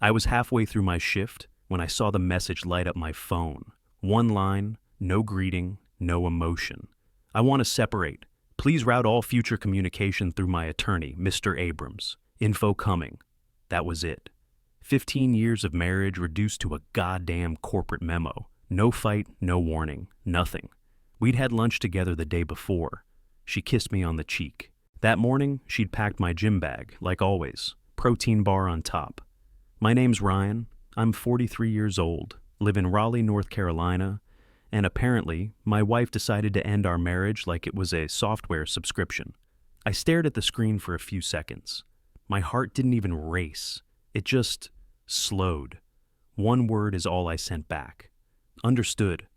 I was halfway through my shift when I saw the message light up my phone. One line, no greeting, no emotion. I want to separate. Please route all future communication through my attorney, Mr. Abrams. Info coming. That was it. 15 years of marriage reduced to a goddamn corporate memo. No fight, no warning, nothing. We'd had lunch together the day before. She kissed me on the cheek. That morning, she'd packed my gym bag, like always, protein bar on top. My name's Ryan. I'm 43 years old, live in Raleigh, North Carolina, and apparently, my wife decided to end our marriage like it was a software subscription. I stared at the screen for a few seconds. My heart didn't even race. It just slowed. One word is all I sent back. Understood.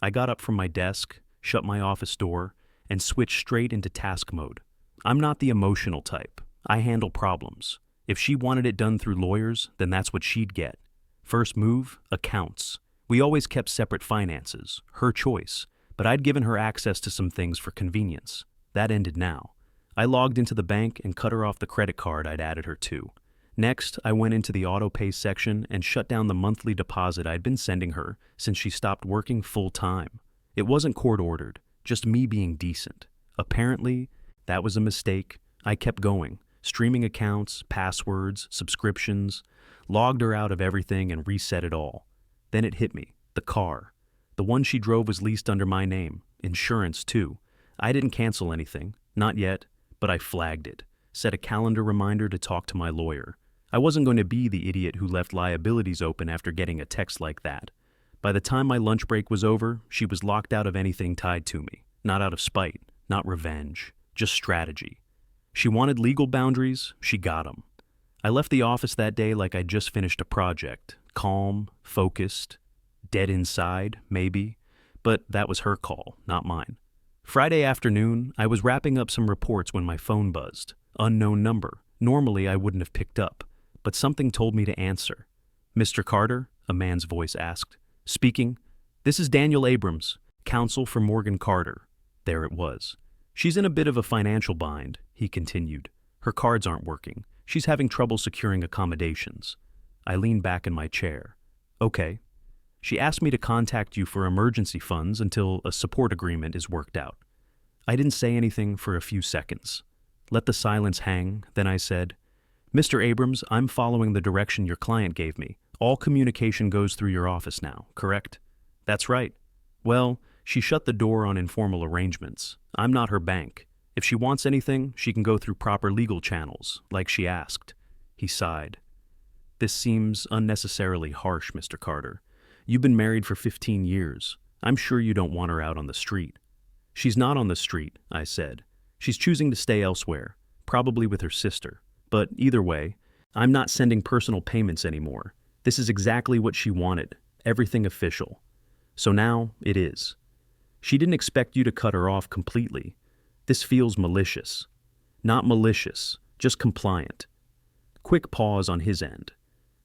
I got up from my desk, shut my office door, and switched straight into task mode. I'm not the emotional type. I handle problems. If she wanted it done through lawyers, then that's what she'd get. First move, accounts. We always kept separate finances, her choice, but I'd given her access to some things for convenience. That ended now. I logged into the bank and cut her off the credit card I'd added her to. Next, I went into the auto pay section and shut down the monthly deposit I'd been sending her since she stopped working full-time. It wasn't court-ordered, just me being decent. Apparently, that was a mistake. I kept going, streaming accounts, passwords, subscriptions, logged her out of everything and reset it all. Then it hit me, the car. The one she drove was leased under my name, insurance too. I didn't cancel anything, not yet, but I flagged it, set a calendar reminder to talk to my lawyer. I wasn't going to be the idiot who left liabilities open after getting a text like that. By the time my lunch break was over, she was locked out of anything tied to me. Not out of spite, not revenge, just strategy. She wanted legal boundaries, she got them. I left the office that day like I'd just finished a project, calm, focused, dead inside, maybe, but that was her call, not mine. Friday afternoon, I was wrapping up some reports when my phone buzzed. Unknown number. Normally, I wouldn't have picked up, but something told me to answer. "Mr. Carter?" a man's voice asked. "Speaking. This is Daniel Abrams, counsel for Morgan Carter." There it was. "She's in a bit of a financial bind," he continued. "Her cards aren't working. She's having trouble securing accommodations." I leaned back in my chair. "Okay." "She asked me to contact you for emergency funds until a support agreement is worked out." I didn't say anything for a few seconds. Let the silence hang, then I said, "Mr. Abrams, I'm following the direction your client gave me. All communication goes through your office now, correct?" "That's right." "Well, she shut the door on informal arrangements. I'm not her bank. If she wants anything, she can go through proper legal channels, like she asked." He sighed. "This seems unnecessarily harsh, Mr. Carter. You've been married for 15 years. I'm sure you don't want her out on the street." "She's not on the street," I said. "She's choosing to stay elsewhere, probably with her sister. But either way, I'm not sending personal payments anymore. This is exactly what she wanted, everything official. So now it is. She didn't expect you to cut her off completely. This feels malicious." "Not malicious, just compliant." Quick pause on his end.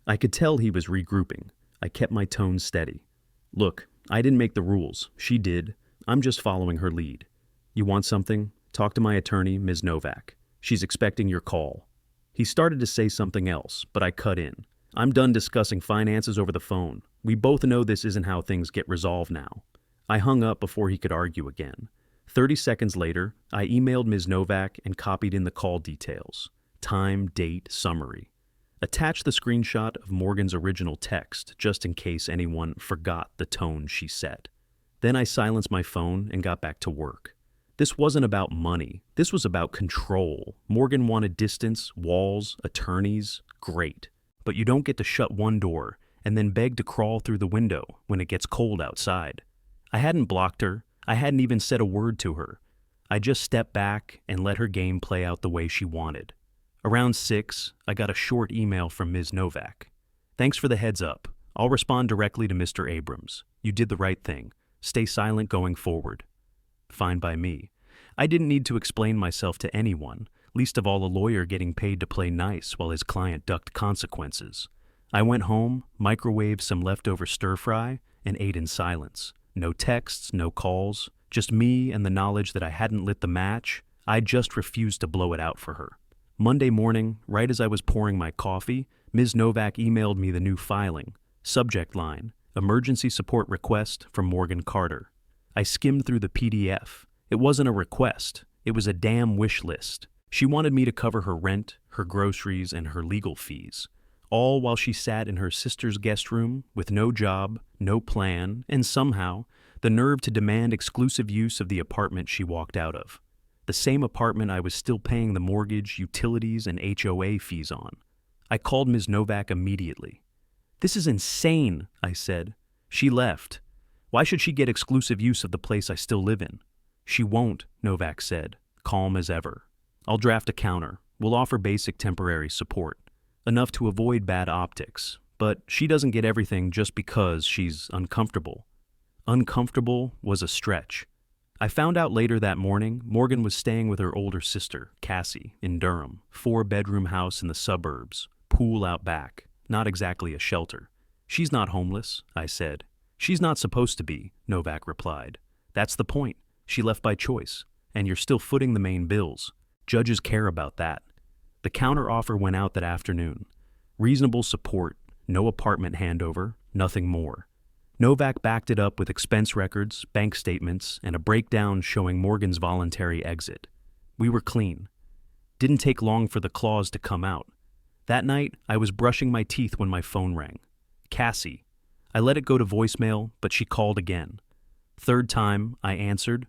I could tell he was regrouping. I kept my tone steady. "Look, I didn't make the rules. She did. I'm just following her lead. You want something? Talk to my attorney, Ms. Novak. She's expecting your call." He started to say something else, but I cut in. "I'm done discussing finances over the phone. We both know this isn't how things get resolved now." I hung up before he could argue again. 30 seconds later, I emailed Ms. Novak and copied in the call details. Time, date, summary. Attach the screenshot of Morgan's original text, just in case anyone forgot the tone she set. Then I silenced my phone and got back to work. This wasn't about money. This was about control. Morgan wanted distance, walls, attorneys. Great. But you don't get to shut one door and then beg to crawl through the window when it gets cold outside. I hadn't blocked her. I hadn't even said a word to her. I just stepped back and let her game play out the way she wanted. Around 6, I got a short email from Ms. Novak. "Thanks for the heads up. I'll respond directly to Mr. Abrams. You did the right thing. Stay silent going forward." Fine by me. I didn't need to explain myself to anyone, least of all a lawyer getting paid to play nice while his client ducked consequences. I went home, microwaved some leftover stir-fry, and ate in silence. No texts, no calls, just me and the knowledge that I hadn't lit the match. I just refused to blow it out for her. Monday morning, right as I was pouring my coffee, Ms. Novak emailed me the new filing. Subject line, emergency support request from Morgan Carter. I skimmed through the PDF. It wasn't a request. It was a damn wish list. She wanted me to cover her rent, her groceries, and her legal fees, all while she sat in her sister's guest room with no job, no plan, and somehow the nerve to demand exclusive use of the apartment she walked out of. The same apartment I was still paying the mortgage, utilities, and HOA fees on. I called Ms. Novak immediately. "This is insane," I said. She left. Why should she get exclusive use of the place I still live in? "She won't," Novak said, calm as ever. "I'll draft a counter. We'll offer basic temporary support. Enough to avoid bad optics. But she doesn't get everything just because she's uncomfortable." Uncomfortable was a stretch. I found out later that morning Morgan was staying with her older sister, Cassie, in Durham, 4-bedroom house in the suburbs, pool out back, not exactly a shelter. "She's not homeless," I said. "She's not supposed to be," Novak replied. "That's the point. She left by choice, and you're still footing the main bills. Judges care about that." The counter offer went out that afternoon. Reasonable support, no apartment handover, nothing more. Novak backed it up with expense records, bank statements, and a breakdown showing Morgan's voluntary exit. We were clean. Didn't take long for the clause to come out. That night, I was brushing my teeth when my phone rang. Cassie. I let it go to voicemail, but she called again. Third time, I answered.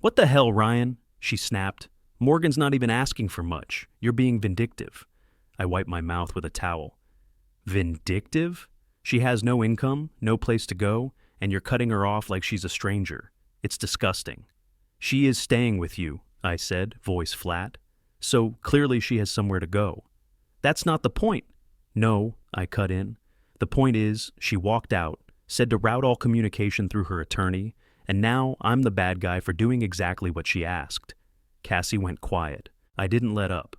"What the hell, Ryan?" she snapped. "Morgan's not even asking for much. You're being vindictive." I wiped my mouth with a towel. "Vindictive? She has no income, no place to go, and you're cutting her off like she's a stranger. It's disgusting." "She is staying with you," I said, voice flat. "So clearly she has somewhere to go." "That's not the point." "No," I cut in. "The point is, she walked out, said to route all communication through her attorney, and now I'm the bad guy for doing exactly what she asked." Cassie went quiet. I didn't let up.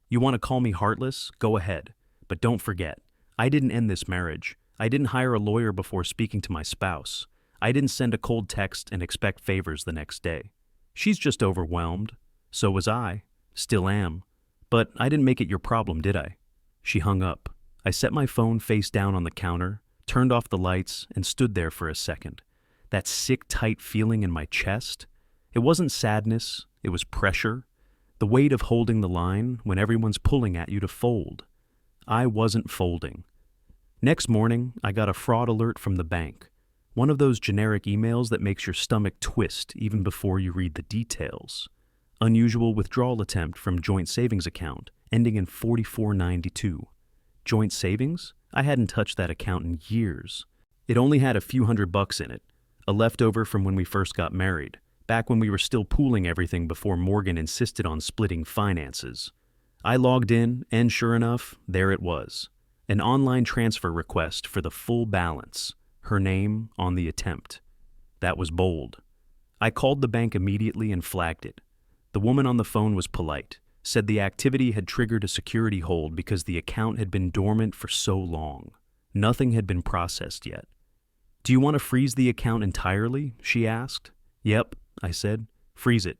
"You want to call me heartless? Go ahead. But don't forget, I didn't end this marriage. I didn't hire a lawyer before speaking to my spouse. I didn't send a cold text and expect favors the next day. She's just overwhelmed. So was I. Still am. But I didn't make it your problem, did I?" She hung up. I set my phone face down on the counter, turned off the lights, and stood there for a second. That sick, tight feeling in my chest. It wasn't sadness. It was pressure. The weight of holding the line when everyone's pulling at you to fold. I wasn't folding. Next morning, I got a fraud alert from the bank. One of those generic emails that makes your stomach twist even before you read the details. Unusual withdrawal attempt from joint savings account, ending in 4492. Joint savings? I hadn't touched that account in years. It only had a few $100 in it, a leftover from when we first got married, back when we were still pooling everything before Morgan insisted on splitting finances. I logged in, and sure enough, there it was. An online transfer request for the full balance, her name on the attempt. That was bold. I called the bank immediately and flagged it. The woman on the phone was polite, said the activity had triggered a security hold because the account had been dormant for so long. Nothing had been processed yet. "Do you want to freeze the account entirely?" she asked. "Yep," I said. "Freeze it.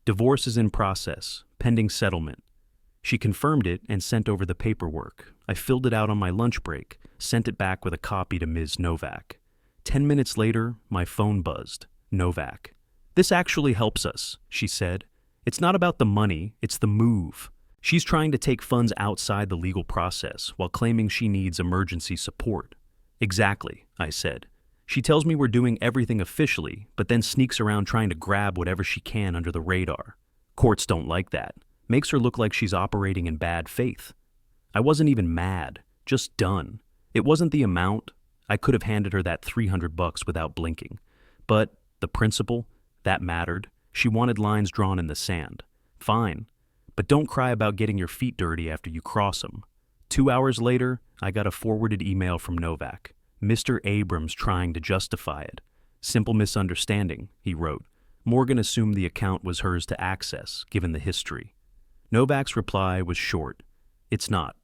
Divorce is in process, pending settlement." She confirmed it and sent over the paperwork. I filled it out on my lunch break, sent it back with a copy to Ms. Novak. 10 minutes later, my phone buzzed. Novak. "This actually helps us," she said. "It's not about the money, it's the move. She's trying to take funds outside the legal process while claiming she needs emergency support." "Exactly," I said. "She tells me we're doing everything officially, but then sneaks around trying to grab whatever she can under the radar. Courts don't like that. Makes her look like she's operating in bad faith." I wasn't even mad, just done. It wasn't the amount. I could have handed her that $300 without blinking. But the principle, that mattered. She wanted lines drawn in the sand. Fine. But don't cry about getting your feet dirty after you cross them. 2 hours later, I got a forwarded email from Novak. "Mr. Abrams trying to justify it. Simple misunderstanding," he wrote. "Morgan assumed the account was hers to access, given the history." Novak's reply was short. "It's not.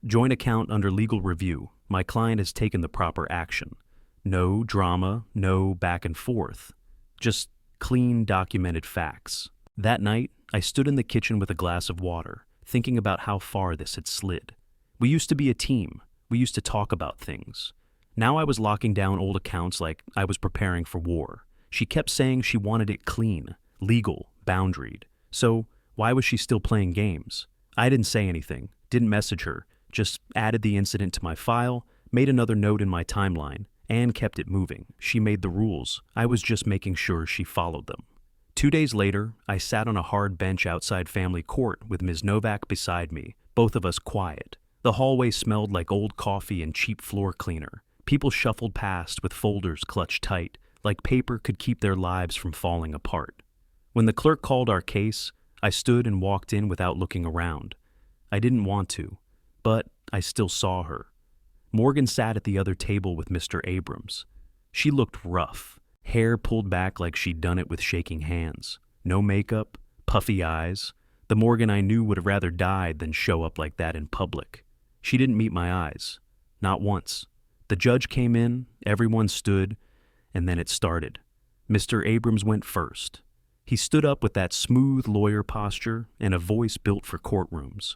Joint account under legal review. My client has taken the proper action. No drama, no back and forth. Just clean, documented facts." That night, I stood in the kitchen with a glass of water, thinking about how far this had slid. We used to be a team. We used to talk about things. Now I was locking down old accounts like I was preparing for war. She kept saying she wanted it clean, legal, boundaried. So why was she still playing games? I didn't say anything, didn't message her, just added the incident to my file, made another note in my timeline, and kept it moving. She made the rules. I was just making sure she followed them. 2 days later, I sat on a hard bench outside family court with Ms. Novak beside me, both of us quiet. The hallway smelled like old coffee and cheap floor cleaner. People shuffled past with folders clutched tight, like paper could keep their lives from falling apart. When the clerk called our case, I stood and walked in without looking around. I didn't want to, but I still saw her. Morgan sat at the other table with Mr. Abrams. She looked rough, hair pulled back like she'd done it with shaking hands. No makeup, puffy eyes. The Morgan I knew would have rather died than show up like that in public. She didn't meet my eyes. Not once. The judge came in, everyone stood, and then it started. Mr. Abrams went first. He stood up with that smooth lawyer posture and a voice built for courtrooms.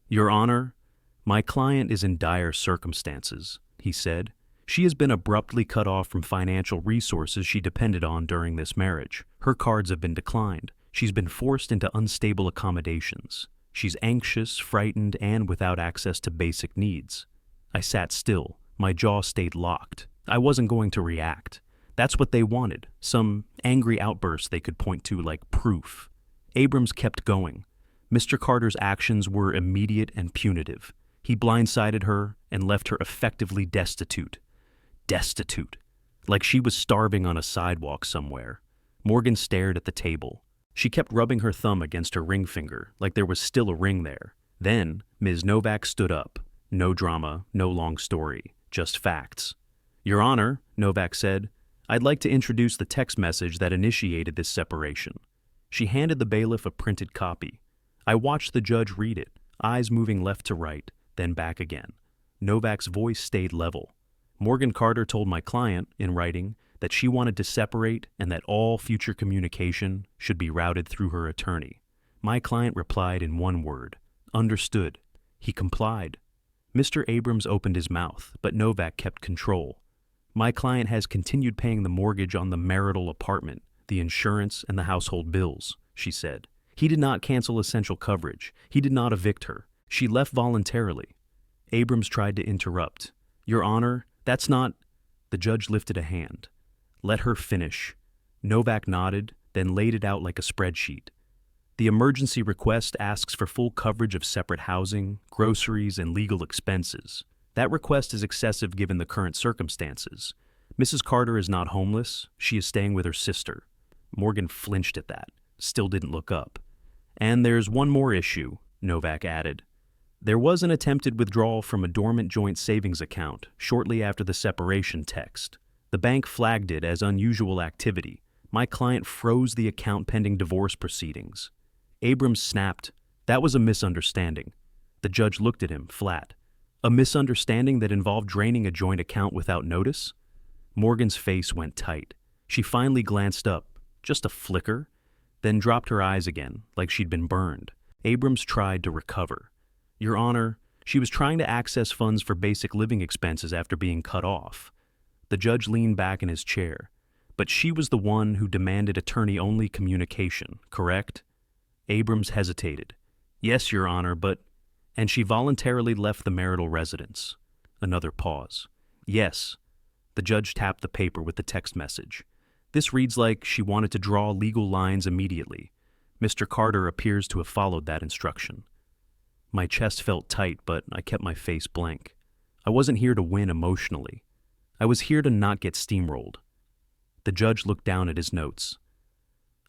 "Your Honor, my client is in dire circumstances," he said. "She has been abruptly cut off from financial resources she depended on during this marriage. Her cards have been declined. She's been forced into unstable accommodations. She's anxious, frightened, and without access to basic needs." I sat still. My jaw stayed locked. I wasn't going to react. That's what they wanted, some angry outburst they could point to like proof. Abrams kept going. Mr. Carter's actions were immediate and punitive. He blindsided her and left her effectively destitute. Destitute. Like she was starving on a sidewalk somewhere. Morgan stared at the table. She kept rubbing her thumb against her ring finger, like there was still a ring there. Then, Ms. Novak stood up. No drama, no long story, just facts. "Your Honor," Novak said, "I'd like to introduce the text message that initiated this separation." She handed the bailiff a printed copy. I watched the judge read it, eyes moving left to right, then back again. Novak's voice stayed level. Morgan Carter told my client, in writing, that she wanted to separate and that all future communication should be routed through her attorney. My client replied in one word, "Understood." He complied. Mr. Abrams opened his mouth, but Novak kept control. "My client has continued paying the mortgage on the marital apartment, the insurance, and the household bills," she said. "He did not cancel essential coverage. He did not evict her. She left voluntarily." Abrams tried to interrupt. "Your Honor, that's not—" The judge lifted a hand. "Let her finish." Novak nodded, then laid it out like a spreadsheet. "The emergency request asks for full coverage of separate housing, groceries, and legal expenses. That request is excessive given the current circumstances. Mrs. Carter is not homeless. She is staying with her sister." Morgan flinched at that, still didn't look up. "And there's one more issue," Novak added. "There was an attempted withdrawal from a dormant joint savings account shortly after the separation text. The bank flagged it as unusual activity. My client froze the account pending divorce proceedings." Abrams snapped, "That was a misunderstanding." The judge looked at him, flat. "A misunderstanding that involved draining a joint account without notice?" Morgan's face went tight. She finally glanced up, just a flicker, then dropped her eyes again, like she'd been burned. Abrams tried to recover. "Your Honor, she was trying to access funds for basic living expenses after being cut off." The judge leaned back in his chair. "But she was the one who demanded attorney-only communication, correct?" Abrams hesitated. "Yes, Your Honor, but—" "And she voluntarily left the marital residence." Another pause. "Yes." The judge tapped the paper with the text message. "This reads like she wanted to draw legal lines immediately. Mr. Carter appears to have followed that instruction." My chest felt tight, but I kept my face blank. I wasn't here to win emotionally. I was here to not get steamrolled. The judge looked down at his notes.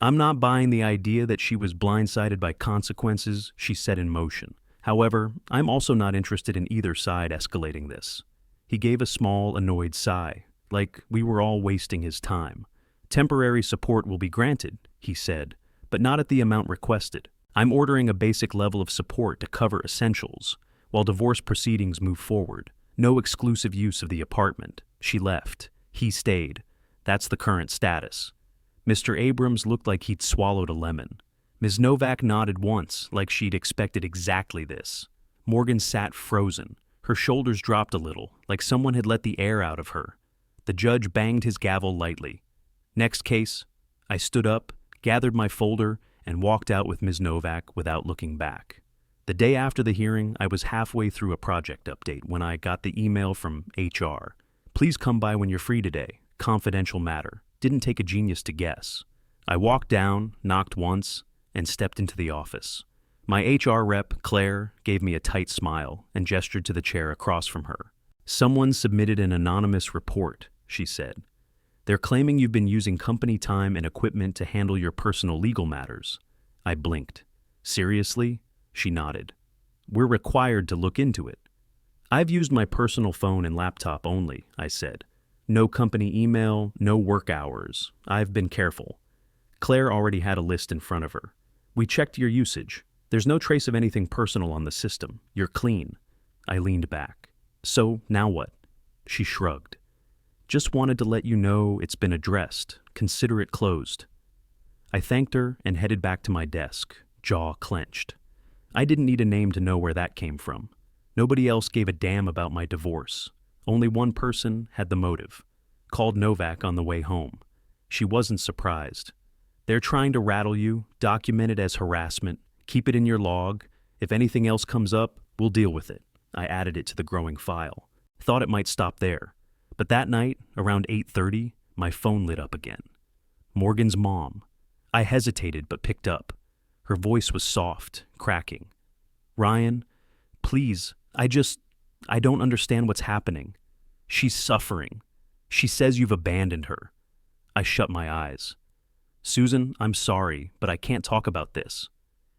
"I'm not buying the idea that she was blindsided by consequences she set in motion. However, I'm also not interested in either side escalating this." He gave a small, annoyed sigh, like we were all wasting his time. "Temporary support will be granted," he said, "but not at the amount requested. I'm ordering a basic level of support to cover essentials, while divorce proceedings move forward. No exclusive use of the apartment. She left. He stayed. That's the current status." Mr. Abrams looked like he'd swallowed a lemon. Ms. Novak nodded once, like she'd expected exactly this. Morgan sat frozen. Her shoulders dropped a little, like someone had let the air out of her. The judge banged his gavel lightly. Next case. I stood up, gathered my folder, and walked out with Ms. Novak without looking back. The day after the hearing, I was halfway through a project update when I got the email from HR. Please come by when you're free today. Confidential matter. Didn't take a genius to guess. I walked down, knocked once, and stepped into the office. My HR rep, Claire, gave me a tight smile and gestured to the chair across from her. Someone submitted an anonymous report, she said. They're claiming you've been using company time and equipment to handle your personal legal matters. I blinked. Seriously? She nodded. We're required to look into it. I've used my personal phone and laptop only, I said. No company email, no work hours. I've been careful. Claire already had a list in front of her. We checked your usage. There's no trace of anything personal on the system. You're clean. I leaned back. So, now what? She shrugged. Just wanted to let you know it's been addressed. Consider it closed. I thanked her and headed back to my desk, jaw clenched. I didn't need a name to know where that came from. Nobody else gave a damn about my divorce. Only one person had the motive. Called Novak on the way home. She wasn't surprised. They're trying to rattle you, document it as harassment, keep it in your log. If anything else comes up, we'll deal with it. I added it to the growing file. Thought it might stop there. But that night, around 8:30, my phone lit up again. Morgan's mom. I hesitated but picked up. Her voice was soft, cracking. Ryan, please, I don't understand what's happening. She's suffering. She says you've abandoned her. I shut my eyes. Susan, I'm sorry, but I can't talk about this.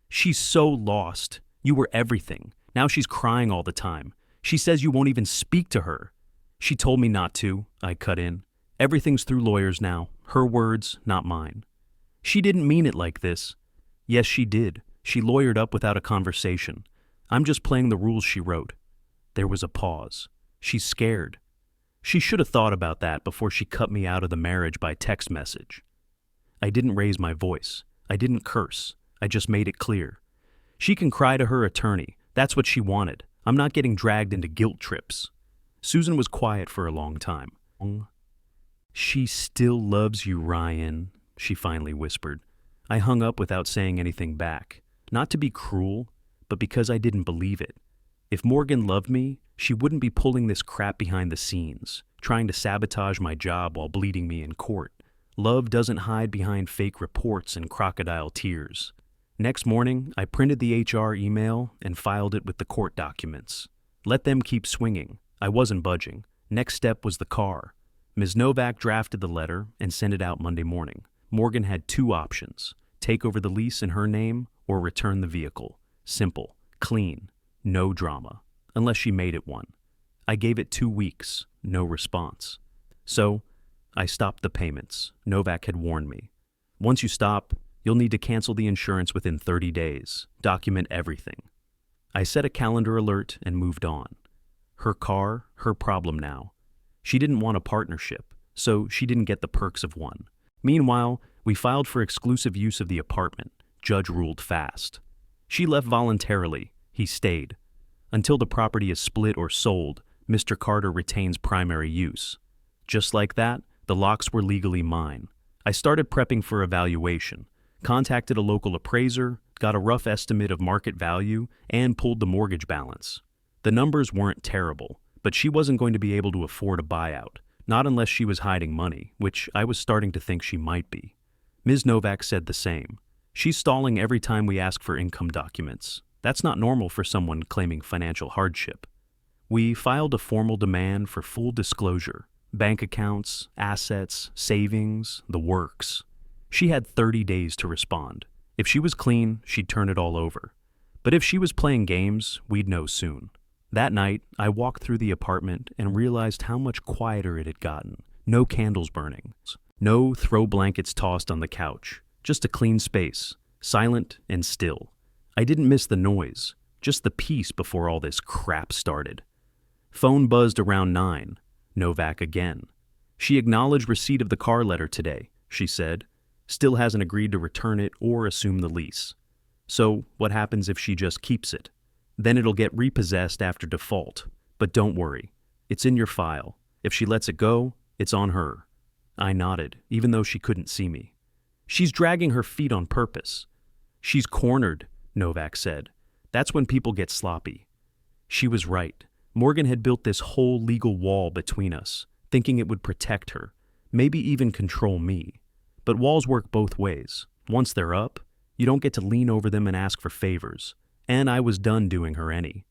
She's so lost. You were everything. Now she's crying all the time. She says you won't even speak to her. She told me not to, I cut in. Everything's through lawyers now. Her words, not mine. She didn't mean it like this. Yes, she did. She lawyered up without a conversation. I'm just playing the rules she wrote. There was a pause. She's scared. She should have thought about that before she cut me out of the marriage by text message. I didn't raise my voice. I didn't curse. I just made it clear. She can cry to her attorney. That's what she wanted. I'm not getting dragged into guilt trips. Susan was quiet for a long time. She still loves you, Ryan, she finally whispered. I hung up without saying anything back. Not to be cruel, but because I didn't believe it. If Morgan loved me, she wouldn't be pulling this crap behind the scenes, trying to sabotage my job while bleeding me in court. Love doesn't hide behind fake reports and crocodile tears. Next morning, I printed the HR email and filed it with the court documents. Let them keep swinging. I wasn't budging. Next step was the car. Ms. Novak drafted the letter and sent it out Monday morning. Morgan had two options: take over the lease in her name or return the vehicle. Simple, clean, no drama, unless she made it one. I gave it 2 weeks, no response. So, I stopped the payments. Novak had warned me. Once you stop, you'll need to cancel the insurance within 30 days. Document everything. I set a calendar alert and moved on. Her car, her problem now. She didn't want a partnership, so she didn't get the perks of one. Meanwhile, we filed for exclusive use of the apartment. Judge ruled fast. She left voluntarily. He stayed. Until the property is split or sold, Mr. Carter retains primary use. Just like that, the locks were legally mine. I started prepping for evaluation, contacted a local appraiser, got a rough estimate of market value, and pulled the mortgage balance. The numbers weren't terrible, but she wasn't going to be able to afford a buyout, not unless she was hiding money, which I was starting to think she might be. Ms. Novak said the same. She's stalling every time we ask for income documents. That's not normal for someone claiming financial hardship. We filed a formal demand for full disclosure. Bank accounts, assets, savings, the works. She had 30 days to respond. If she was clean, she'd turn it all over. But if she was playing games, we'd know soon. That night, I walked through the apartment and realized how much quieter it had gotten. No candles burning. No throw blankets tossed on the couch. Just a clean space, silent and still. I didn't miss the noise, just the peace before all this crap started. Phone buzzed around 9. Novak again. She acknowledged receipt of the car letter today, she said. Still hasn't agreed to return it or assume the lease. So what happens if she just keeps it? Then it'll get repossessed after default. But don't worry, it's in your file. If she lets it go, it's on her. I nodded, even though she couldn't see me. She's dragging her feet on purpose. She's cornered, Novak said. That's when people get sloppy. She was right. Morgan had built this whole legal wall between us, thinking it would protect her, maybe even control me. But walls work both ways. Once they're up, you don't get to lean over them and ask for favors. And I was done doing her any.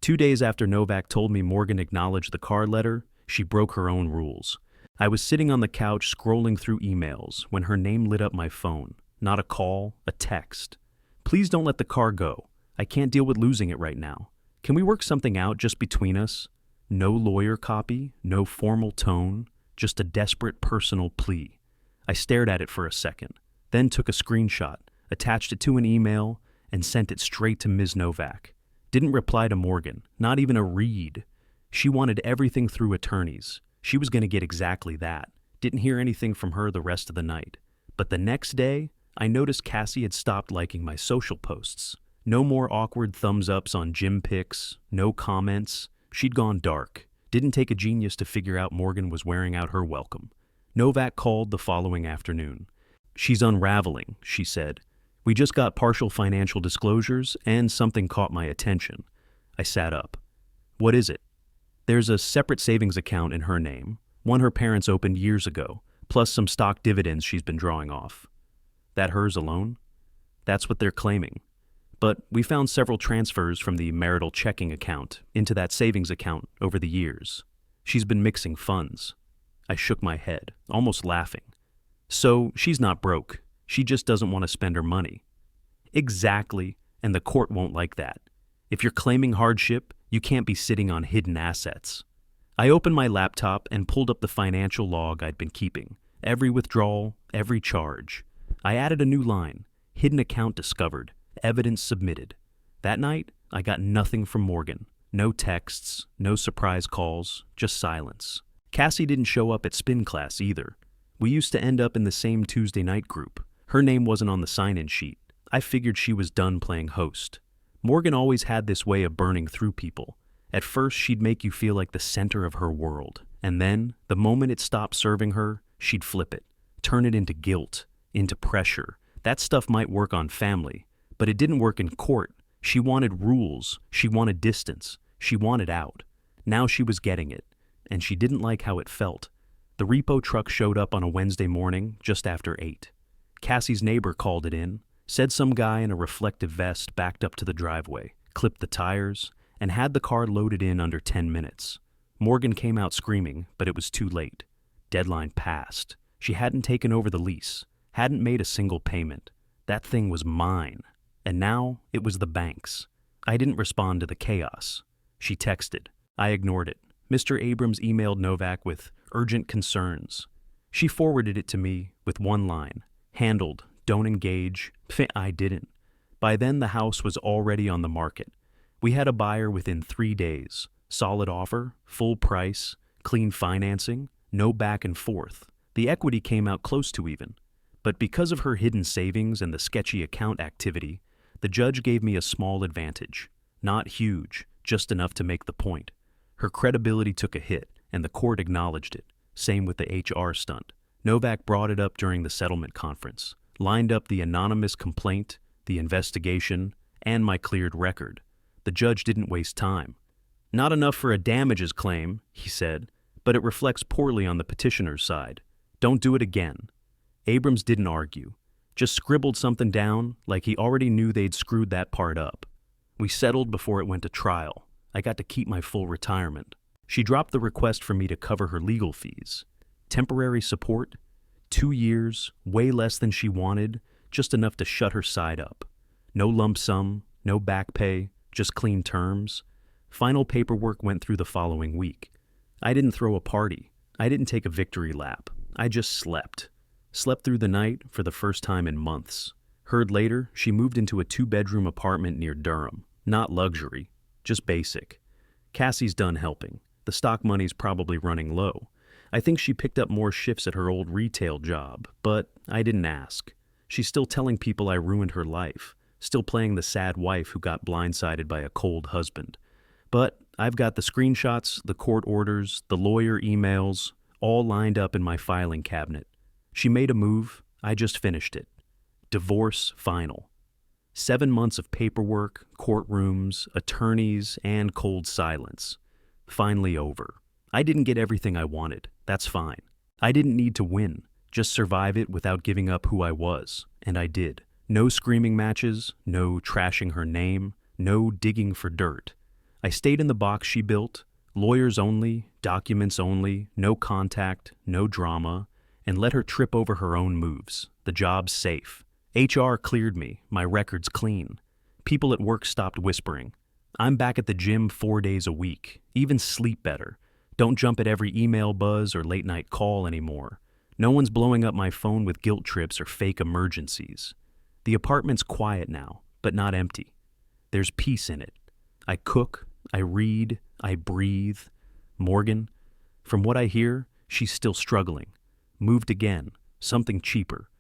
2 days after Novak told me Morgan acknowledged the car letter, she broke her own rules. I was sitting on the couch scrolling through emails when her name lit up my phone. Not a call, a text. Please don't let the car go. I can't deal with losing it right now. Can we work something out just between us? No lawyer copy, no formal tone, just a desperate personal plea. I stared at it for a second, then took a screenshot, attached it to an email, and sent it straight to Ms. Novak. Didn't reply to Morgan, not even a read. She wanted everything through attorneys. She was going to get exactly that. Didn't hear anything from her the rest of the night. But the next day, I noticed Cassie had stopped liking my social posts. No more awkward thumbs ups on gym pics, no comments. She'd gone dark. Didn't take a genius to figure out Morgan was wearing out her welcome. Novak called the following afternoon. She's unraveling, she said. We just got partial financial disclosures and something caught my attention. I sat up. What is it? There's a separate savings account in her name, one her parents opened years ago, plus some stock dividends she's been drawing off. That hers alone? That's what they're claiming. But we found several transfers from the marital checking account into that savings account over the years. She's been mixing funds. I shook my head, almost laughing. So she's not broke. She just doesn't want to spend her money. Exactly, and the court won't like that. If you're claiming hardship, you can't be sitting on hidden assets. I opened my laptop and pulled up the financial log I'd been keeping. Every withdrawal, every charge. I added a new line. Hidden account discovered. Evidence submitted. That night, I got nothing from Morgan. No texts, no surprise calls, just silence. Cassie didn't show up at spin class either. We used to end up in the same Tuesday night group. Her name wasn't on the sign-in sheet. I figured she was done playing host. Morgan always had this way of burning through people. At first, she'd make you feel like the center of her world. And then, the moment it stopped serving her, she'd flip it. Turn it into guilt, into pressure. That stuff might work on family, but it didn't work in court. She wanted rules. She wanted distance. She wanted out. Now she was getting it, and she didn't like how it felt. The repo truck showed up on a Wednesday morning just after 8. Cassie's neighbor called it in, said some guy in a reflective vest backed up to the driveway, clipped the tires, and had the car loaded in under 10 minutes. Morgan came out screaming, but it was too late. Deadline passed. She hadn't taken over the lease, hadn't made a single payment. That thing was mine. And now it was the bank's. I didn't respond to the chaos. She texted. I ignored it. Mr. Abrams emailed Novak with urgent concerns. She forwarded it to me with one line. Handled. Don't engage. I didn't. By then, the house was already on the market. We had a buyer within 3 days. Solid offer, full price, clean financing, no back and forth. The equity came out close to even. But because of her hidden savings and the sketchy account activity, the judge gave me a small advantage. Not huge, just enough to make the point. Her credibility took a hit, and the court acknowledged it. Same with the HR stunt. Novak brought it up during the settlement conference, lined up the anonymous complaint, the investigation, and my cleared record. The judge didn't waste time. Not enough for a damages claim, he said, but it reflects poorly on the petitioner's side. Don't do it again. Abrams didn't argue, just scribbled something down like he already knew they'd screwed that part up. We settled before it went to trial. I got to keep my full retirement. She dropped the request for me to cover her legal fees. Temporary support? 2 years, way less than she wanted, just enough to shut her side up. No lump sum, no back pay, just clean terms. Final paperwork went through the following week. I didn't throw a party. I didn't take a victory lap. I just slept. Slept through the night for the first time in months. Heard later, she moved into a 2-bedroom apartment near Durham. Not luxury, just basic. Cassie's done helping. The stock money's probably running low. I think she picked up more shifts at her old retail job, but I didn't ask. She's still telling people I ruined her life. still playing the sad wife who got blindsided by a cold husband. But I've got the screenshots, the court orders, the lawyer emails, all lined up in my filing cabinet. She made a move, I just finished it. Divorce final. 7 months of paperwork, courtrooms, attorneys, and cold silence. Finally over. I didn't get everything I wanted. That's fine. I didn't need to win, just survive it without giving up who I was, and I did. No screaming matches, no trashing her name, no digging for dirt. I stayed in the box she built, lawyers only, documents only, no contact, no drama, and let her trip over her own moves. The job's safe. HR cleared me, my record's clean. People at work stopped whispering. I'm back at the gym 4 days a week, even sleep better. Don't jump at every email buzz or late night call anymore. No one's blowing up my phone with guilt trips or fake emergencies. The apartment's quiet now, but not empty. There's peace in it. I cook, I read, I breathe. Morgan, from what I hear, she's still struggling. Moved again, something cheaper.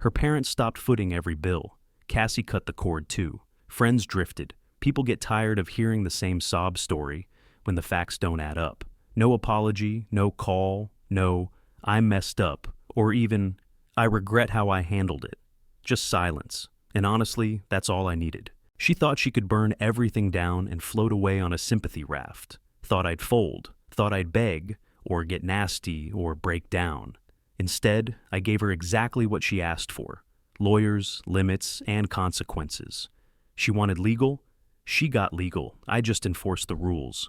Her parents stopped footing every bill. Cassie cut the cord too. Friends drifted. People get tired of hearing the same sob story when the facts don't add up. No apology, no call, no, I messed up, or even, I regret how I handled it. Just silence. And honestly, that's all I needed. She thought she could burn everything down and float away on a sympathy raft. Thought I'd fold. Thought I'd beg, or get nasty, or break down. Instead, I gave her exactly what she asked for. Lawyers, limits, and consequences. She wanted legal. She got legal. I just enforced the rules.